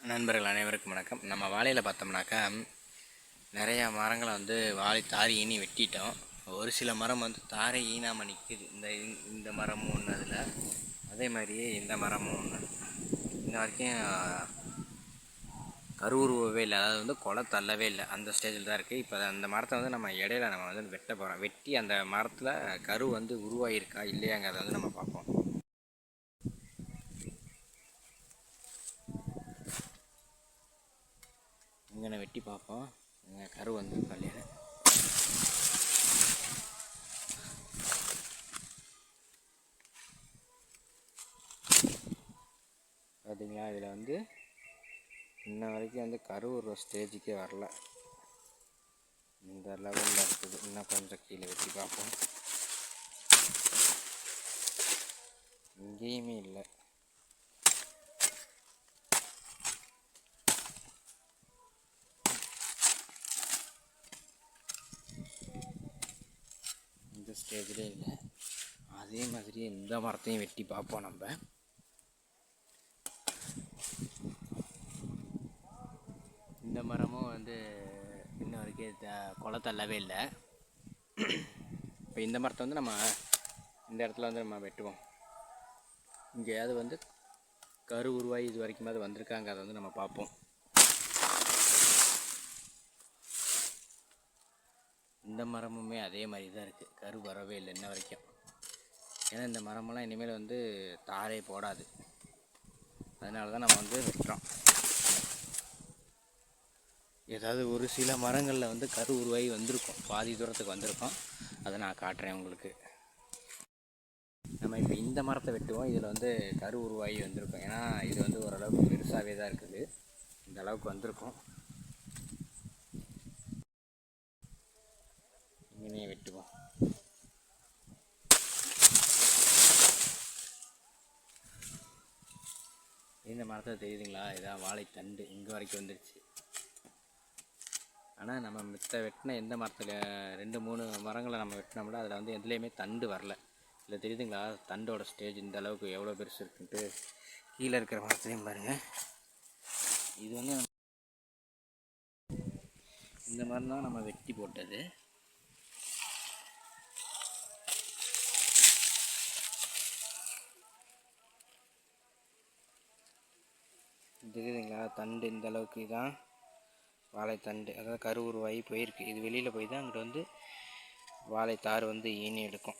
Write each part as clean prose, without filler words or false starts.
நண்பர்கள் அனைவருக்கும் வணக்கம். நம்ம வாழையில் பார்த்தோம்னாக்கா நிறையா மரங்களை வாழை தாரி ஈனி வெட்டிட்டோம். ஒரு சில மரம் தாரை ஈனாமல் நிற்குது. இந்த மரமும் ஒன்று, அதில் அதே மாதிரியே இந்த மரமும் ஒன்று. இன்ன வரைக்கும் கருவுருவவே இல்லை, அதாவது கொலை தள்ளவே இல்லை, அந்த ஸ்டேஜில் தான் இருக்குது. இப்போ அந்த மரத்தை நம்ம இடையில நம்ம வெட்ட போகிறோம். வெட்டி அந்த மரத்தில் கரு உருவாகிருக்கா இல்லையாங்கிறத நம்ம பார்ப்போம். இங்கே வெட்டி பார்ப்போம். கரு கல்யாணம் பார்த்தீங்களா? இதில் இன்ன வரைக்கும் கரு ஒரு ஸ்டேஜுக்கே வரல. இந்த லெவலில் இருக்குது. இன்னும் கொஞ்சம் கீழே வெட்டி பார்ப்போம். இங்கேயுமே இல்லை. இந்த ஸ்டேஜ்லேயே இல்லை. அதே மாதிரியே இந்த மரத்தையும் வெட்டி பார்ப்போம். நம்ம இந்த மரமும் இன்ன வரைக்கும் கொலை தள்ளவே இல்லை. இப்போ இந்த மரத்தை நம்ம இந்த இடத்துல நம்ம வெட்டுவோம். இங்கேயாவது கரு உருவாகி இது வரைக்கும் வந்திருக்காங்க, அதை நம்ம பார்ப்போம். இந்த மரமுமே அதே மாதிரி தான் இருக்குது. கரு வரவே இல்லை இன்ன வரைக்கும். ஏன்னா இந்த மரமெல்லாம் இனிமேல் தாரே போடாது. அதனால தான் நம்ம வெட்டுறோம். ஏதாவது ஒரு சில மரங்களில் கரு உருவாகி வந்திருக்கும், பாதி தூரத்துக்கு வந்திருக்கும். அதை நான் காட்டுறேன் உங்களுக்கு. நம்ம இப்போ இந்த மரத்தை வெட்டுவோம். இதில் கரு உருவாகி வந்திருக்கும். ஏன்னா இது ஓரளவுக்கு பெருசாகவே தான் இருக்குது. இந்த அளவுக்கு வந்திருக்கும். இங்கேயே வெட்டுவோம். இந்த மரத்தை தெரியுதுங்களா? இதான் வாழைத்தண்டு இங்கே வரைக்கும் வந்துடுச்சு. ஆனால் நம்ம மித்த வெட்டின எந்த மரத்தில் 2-3 மரங்களை நம்ம வெட்டினோம்னா அதில் எதுலேயுமே தண்டு வரல. இல்லை தெரியுதுங்களா? தண்டோட ஸ்டேஜ் இந்த அளவுக்கு எவ்வளோ பெருசு இருக்குன்ட்டு. கீழே இருக்கிற மரத்துலையும் பாருங்கள். இது இந்த மரம் தான் நம்ம வெட்டி போட்டது. தெரியுதுங்களா? தண்டு இந்த அளவுக்கு தான் வாழைத்தண்டு, அதாவது கரு உருவாகி போயிருக்கு. இது வெளியில் போய் தான் அங்கிட்டு வாழைத்தார் ஈனி எடுக்கும்.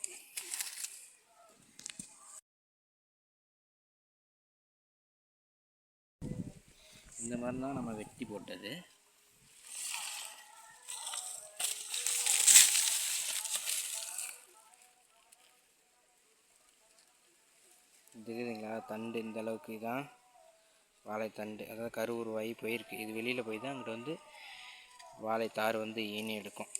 இந்த மாதிரி தான் நம்ம வெட்டி போட்டது. தெரியுதுங்களா? தண்டு இந்த அளவுக்கு தான் வாழைத்தண்டு, அதாவது கரு உருவாகி போயிருக்கு. இது வெளியில் போய் தான் அங்கிட்டு வாழைத்தார் ஈனி எடுக்கும்.